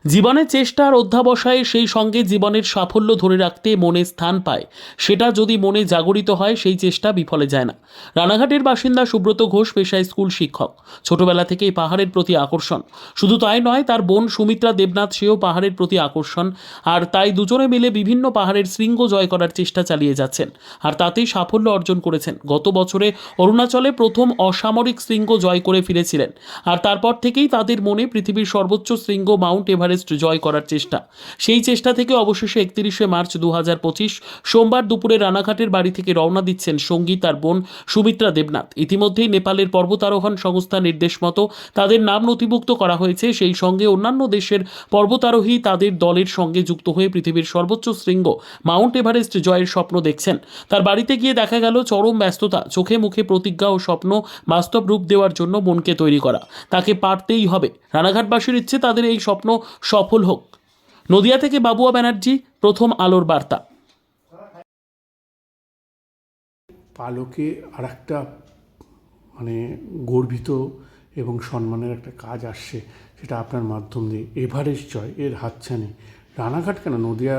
জীবনের চেষ্টা আর অধ্যাবসায়ে সেই সঙ্গে জীবনের সাফল্য ধরে রাখতে মনে স্থান পায়, সেটা যদি মনে জাগরিত হয় সেই চেষ্টা বিফলে যায় না। রানাঘাটের বাসিন্দা সুব্রত ঘোষ পেশায় স্কুল শিক্ষক। ছোটবেলা থেকেই পাহাড়ের প্রতি আকর্ষণ। শুধু তাই নয়, তার বোন সুমিত্রা দেবনাথ সেও পাহাড়ের প্রতি আকর্ষণ, আর তাই দুজনে মিলে বিভিন্ন পাহাড়ের শৃঙ্গ জয় করার চেষ্টা চালিয়ে যাচ্ছেন, আর তাতেই সাফল্য অর্জন করেছেন। গত বছরে অরুণাচলে প্রথম অসামরিক শৃঙ্গ জয় করে ফিরেছিলেন, আর তারপর থেকেই তাদের মনে পৃথিবীর সর্বোচ্চ শৃঙ্গ মাউন্ট এভারেস্ট জয় করার চেষ্টা। সেই চেষ্টা থেকে অবশেষে 31শে মার্চ 2025 সোমবার দুপুরে রানাঘাটের বাড়ি থেকে রওনা দিচ্ছেন সঙ্গী তার বোন সুমিত্রা দেবনাথ। ইতিমধ্যেই নেপালের পর্বতারোহণ সংস্থা নির্দেশ মতো তাদের নাম নথিভুক্ত করা হয়েছে। সেই সঙ্গে অন্যান্য দেশের পর্বতারোহী তাদের দলের সঙ্গে যুক্ত হয়ে পৃথিবীর সর্বোচ্চ শৃঙ্গ মাউন্ট এভারেস্ট জয়ের স্বপ্ন দেখছেন। তার বাড়িতে গিয়ে দেখা গেল চরম ব্যস্ততা, চোখে মুখে প্রতিজ্ঞা ও স্বপ্ন বাস্তব রূপ দেওয়ার জন্য মনকে তৈরি করা। তাকে পারতেই হবে। রানাঘাটবাসীর ইচ্ছে তাদের এই স্বপ্ন সফল হোক। নদিয়া থেকে বাবুয়া ব্যানার্জি, প্রথম আলোর বার্তা। পালকে আর একটা মানে গর্বিত এবং সম্মানের একটা কাজ আসছে, সেটা আপনার মাধ্যম দিয়ে এভারেস্ট জয় এর হাতছানি। রানাঘাট কেন, নদিয়া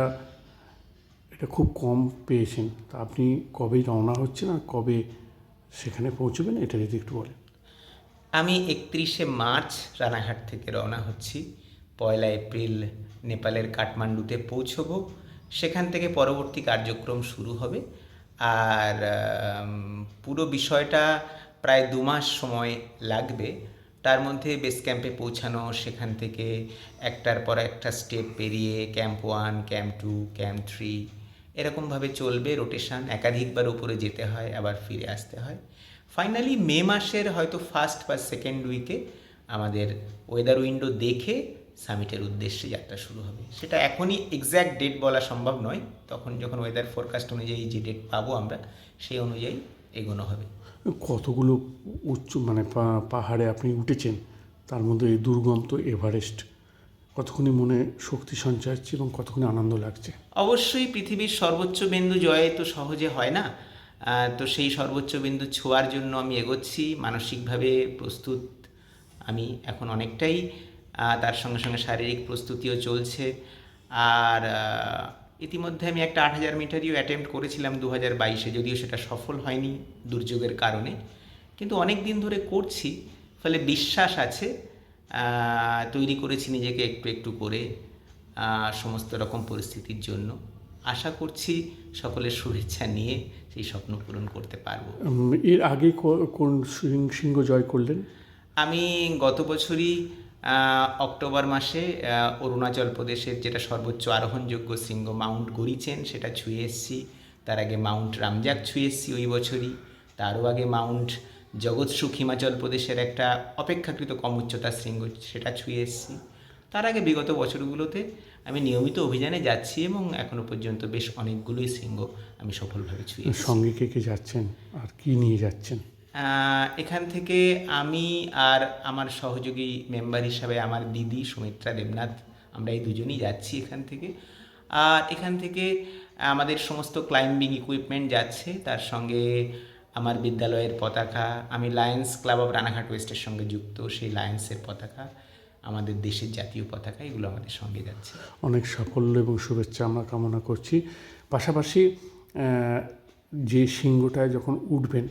এটা খুব কম পেয়েছেন। তা আপনি কবে রওনা হচ্ছেন আর কবে সেখানে পৌঁছবেন, এটা যদি একটু বলেন। আমি 31শে মার্চ রানাঘাট থেকে রওনা হচ্ছি। 1 এপ্রিল নেপালের কাঠমান্ডুতে পৌঁছব। সেখান থেকে পরবর্তী কার্যক্রম শুরু হবে। আর পুরো বিষয়টা প্রায় 2 মাস সময় লাগবে। তার মধ্যে বেস ক্যাম্পে পৌঁছানো, সেখান থেকে একটার পর একটা স্টেপ পেরিয়ে ক্যাম্প 1, ক্যাম্প 2, ক্যাম্প 3 এরকমভাবে চলবে রোটেশন। একাধিকবার উপরে যেতে হয়, আবার ফিরে আসতে হয়। ফাইনালি মে মাসের হয়তো ফার্স্ট বা সেকেন্ড উইকে আমাদের ওয়েদার উইন্ডো দেখে সামিটের উদ্দেশ্যে যাত্রা শুরু হবে। সেটা এখনই এক্স্যাক্ট ডেট বলা সম্ভব নয়, তখন যখন ওয়েদার ফোরকাস্ট অনুযায়ী যে ডেট পাবো আমরা, সেই অনুযায়ী এগোনো হবে। কতগুলো উচ্চ মানে পাহাড়ে আপনি উঠেছেন, তার মধ্যে এই দুর্গম তো এভারেস্ট, কতক্ষণই মনে শক্তি সঞ্চয় হচ্ছে এবং কতক্ষণই আনন্দ লাগছে। অবশ্যই পৃথিবীর সর্বোচ্চ বিন্দু জয় তো সহজে হয় না। তো সেই সর্বোচ্চ বিন্দু ছোঁয়ার জন্য আমি এগোচ্ছি, মানসিকভাবে প্রস্তুত আমি এখন অনেকটাই। তার সঙ্গে সঙ্গে শারীরিক প্রস্তুতিও চলছে। আর ইতিমধ্যে আমি একটা 8000 মিটারইও অ্যাটেম্প্ট করেছিলাম 2022-এ, যদিও সেটা সফল হয়নি দুর্যোগের কারণে, কিন্তু অনেক দিন ধরে করছি, ফলে বিশ্বাস আছে। তৈরি করেছি নিজেকে একটু একটু করে সমস্ত রকম পরিস্থিতির জন্য। আশা করছি সকলের শুভেচ্ছা নিয়ে সেই স্বপ্ন পূরণ করতে পারবো। এর আগে কোন সিংহ জয় করলেন? আমি গত বছরই অক্টোবর মাসে অরুণাচল প্রদেশের যেটা সর্বোচ্চ আরোহণযোগ্য শৃঙ্গ মাউন্ট গরিচেন, সেটা ছুঁয়ে এসেছি। তার আগে মাউন্ট রামজাক ছুঁয়ে এসেছি ওই বছরই। তারও আগে মাউন্ট জগৎসুখ হিমাচল প্রদেশের একটা অপেক্ষাকৃত কম উচ্চতার শৃঙ্গ, সেটা ছুঁয়ে এসেছি। তার আগে বিগত বছরগুলোতে আমি নিয়মিত অভিযানে যাচ্ছি এবং এখনও পর্যন্ত বেশ অনেকগুলোই শৃঙ্গ আমি সফলভাবে ছুঁয়ে এসেছি। সঙ্গে কে কে যাচ্ছেন আর কি নিয়ে যাচ্ছেন? এখান থেকে আমি আর আমার সহযোগী মেম্বার হিসাবে আমার দিদি সুমিত্রা দেবনাথ, আমরা এই দুজনই যাচ্ছি এখান থেকে। আর এখান থেকে আমাদের সমস্ত ক্লাইম্বিং ইকুইপমেন্ট যাচ্ছে, তার সঙ্গে আমার বিদ্যালয়ের পতাকা, আমি লায়ন্স ক্লাব অফ রানাঘাট ওয়েস্টের সঙ্গে যুক্ত, সেই লায়ন্সের পতাকা, আমাদের দেশের জাতীয় পতাকা, এগুলো আমাদের সঙ্গে যাচ্ছে। অনেক সাফল্য এবং শুভেচ্ছা আমরা কামনা করছি। পাশাপাশি যে সিংহটায় যখন উঠবেন,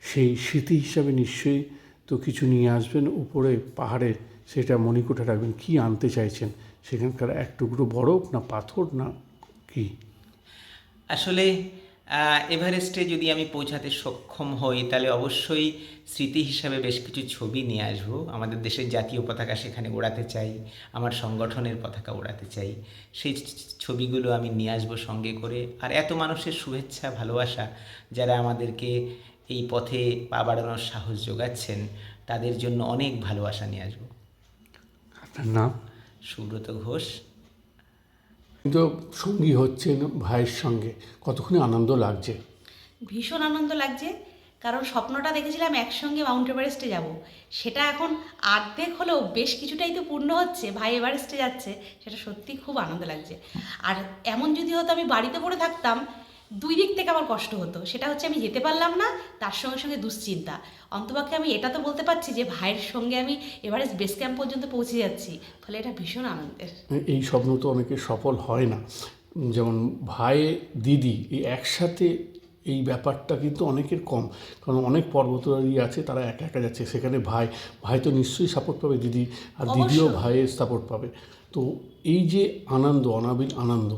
সেই স্মৃতি হিসাবে নিশ্চয়ই তো কিছু নিয়ে আসবেন উপরে পাহাড়ের, সেটা মণিকোঠা রাখবেন। কী আনতে চাইছেন সেখানকার? এক টুকরো বরফ না পাথর না কি? আসলে এভারেস্টে যদি আমি পৌঁছাতে সক্ষম হই, তাহলে অবশ্যই স্মৃতি হিসাবে বেশ কিছু ছবি নিয়ে আসবো। আমাদের দেশের জাতীয় পতাকা সেখানে ওড়াতে চাই, আমার সংগঠনের পতাকা ওড়াতে চাই। সেই ছবিগুলো আমি নিয়ে আসবো সঙ্গে করে। আর এত মানুষের শুভেচ্ছা, ভালোবাসা, যারা আমাদেরকে এই পথে পা বাড়ানোর সাহস যোগাচ্ছেন, তাদের জন্য অনেক ভালোবাসা নিয়ে আসবো। আপনার নাম? সুব্রত ঘোষ। কিন্তু সঙ্গী হচ্ছেন ভাইয়ের সঙ্গে, কতক্ষণই আনন্দ লাগছে? ভীষণ আনন্দ লাগছে, কারণ স্বপ্নটা দেখেছিলাম একসঙ্গে মাউন্ট এভারেস্টে যাব, সেটা এখন অর্ধেক হলেও বেশ কিছুটাই তো পূর্ণ হচ্ছে। ভাই এভারেস্টে যাচ্ছে, সেটা সত্যি খুব আনন্দ লাগছে। আর এমন যদি হতো আমি বাড়িতে পড়ে থাকতাম, দুই দিক থেকে আমার কষ্ট হতো। সেটা হচ্ছে আমি যেতে পারলাম না, তার সঙ্গে সঙ্গে দুশ্চিন্তা। অন্তপক্ষে আমি এটা তো বলতে পারছি যে ভাইয়ের সঙ্গে আমি এভারেস্ট বেস ক্যাম্প পর্যন্ত পৌঁছে যাচ্ছি, ফলে এটা ভীষণ আনন্দের। এই স্বপ্ন তো অনেকের সফল হয় না, যেমন ভাই দিদি এই একসাথে এই ব্যাপারটা কিন্তু অনেকের কম, কারণ অনেক পর্বতারোহী আছে তারা একা একা যাচ্ছে, সেখানে ভাই ভাই তো নিশ্চয়ই সাপোর্ট পাবে দিদি, আর দিদিও অবশ্যই। ভাইয়ের সাপোর্ট পাবে। তো এই যে আনন্দ, অনাবিল আনন্দ,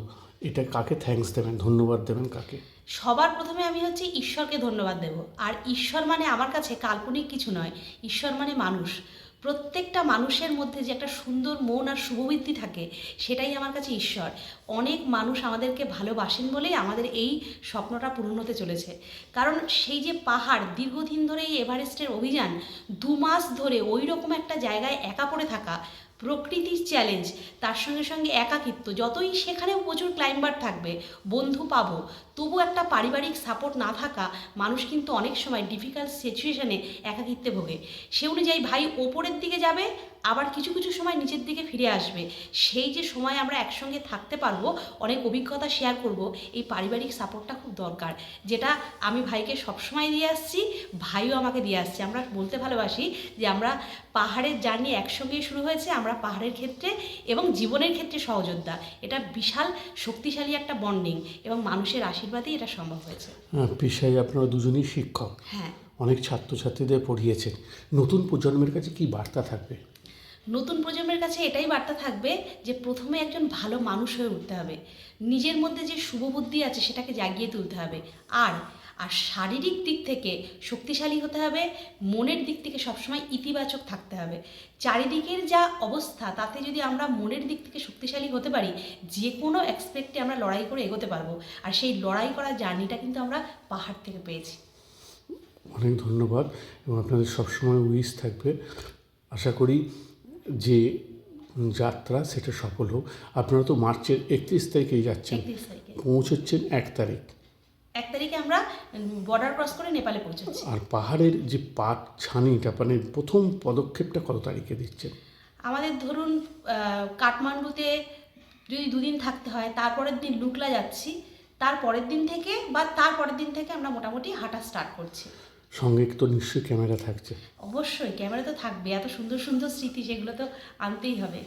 এটা কাকে থ্যাঙ্কস দেবেন, ধন্যবাদ দেবেন কাকে? সবার প্রথমে আমি হচ্ছে ঈশ্বরকে ধন্যবাদ দেব। আর ঈশ্বর মানে আমার কাছে কাল্পনিক কিছু নয়, ঈশ্বর মানে মানুষ। প্রত্যেকটা মানুষের মধ্যে যে একটা সুন্দর মন আর শুভবৃত্তি থাকে, সেটাই আমার কাছে ঈশ্বর। অনেক মানুষ আমাদেরকে ভালোবাসেন বলেই আমাদের এই স্বপ্নটা পূরণ হতে চলেছে। কারণ সেই যে পাহাড়, দীর্ঘদিন ধরে এই এভারেস্টের অভিযান, 2 মাস ধরে ওই রকম একটা জায়গায় একা পড়ে থাকা, প্রকৃতির চ্যালেঞ্জ, তার সঙ্গে সঙ্গে একাকিত্ব। যতই সেখানেও প্রচুর ক্লাইম্বার থাকবে, বন্ধু পাবো, তবু একটা পারিবারিক সাপোর্ট না থাকা, মানুষ কিন্তু অনেক সময় ডিফিকাল্ট সিচুয়েশনে একাকিত্বে ভোগে। সে অনুযায়ী ভাই ওপরের দিকে যাবে, আবার কিছু কিছু সময় নিচের দিকে ফিরে আসবে। সেই যে সময় আমরা একসঙ্গে থাকতে পারবো, অনেক অভিজ্ঞতা শেয়ার করব, এই পারিবারিক সাপোর্টটা খুব দরকার, যেটা আমি ভাইকে সবসময় দিয়ে আসছি, ভাইও আমাকে দিয়ে আসছে। আমরা বলতে ভালোবাসি যে আমরা পাহাড়ের জার্নি একসঙ্গেই শুরু হয়েছে, আমরা পাহাড়ের ক্ষেত্রে এবং জীবনের ক্ষেত্রে সহযোদ্ধা। এটা বিশাল শক্তিশালী একটা বন্ডিং, এবং মানুষের আশীর্বাদেই এটা সম্ভব হয়েছে। পেশায় আপনারা দুজনেই শিক্ষক, হ্যাঁ, অনেক ছাত্রছাত্রীদের পড়িয়েছেন, নতুন প্রজন্মের কাছে কি বার্তা থাকবে? নতুন প্রজন্মের কাছে এটাই বার্তা থাকবে যে প্রথমে একজন ভালো মানুষ হয়ে উঠতে হবে, নিজের মধ্যে যে শুভবুদ্ধি আছে সেটাকে জাগিয়ে তুলতে হবে, আর আর শারীরিক দিক থেকে শক্তিশালী হতে হবে, মনের দিক থেকে সবসময় ইতিবাচক থাকতে হবে। চারিদিকের যা অবস্থা, তাতে যদি আমরা মনের দিক থেকে শক্তিশালী হতে পারি, যে কোনো অ্যাসপেক্টে আমরা লড়াই করে এগোতে পারবো। আর সেই লড়াই করার জার্নিটা কিন্তু আমরা পাহাড় থেকে পেয়েছি। অনেক ধন্যবাদ, এবং আপনাদের সবসময় উইশ থাকবে। আশা করি যে যাত্রা সেটা সফল হোক। আপনারা তো মার্চের 31 তারিখেই যাচ্ছেন, 31 তারিখে, পৌঁছচ্ছেন 1 তারিখ, 1 তারিখে আমরা বর্ডার ক্রস করে নেপালে পৌঁছাচ্ছি। আর পাহাড়ের যে পাট ছানিটা মানে প্রথম পদক্ষেপটা কত তারিখে দিচ্ছেন? আমাদের ধরুন কাঠমান্ডুতে যদি 2 দিন থাকতে হয়, তারপরের দিন লুকলা যাচ্ছি, তারপরের দিন থেকে বা তারপরের দিন থেকে আমরা মোটামুটি হাঁটা স্টার্ট করছি। সঙ্গে তো নিশ্চয়ই ক্যামেরা থাকছে? অবশ্যই ক্যামেরা তো থাকবে, এত সুন্দর সুন্দর স্মৃতি, সেগুলো তো আনতেই হবে।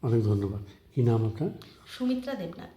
অনেক ধন্যবাদ। কী নাম আপনার? সুমিত্রা দেবনাথ।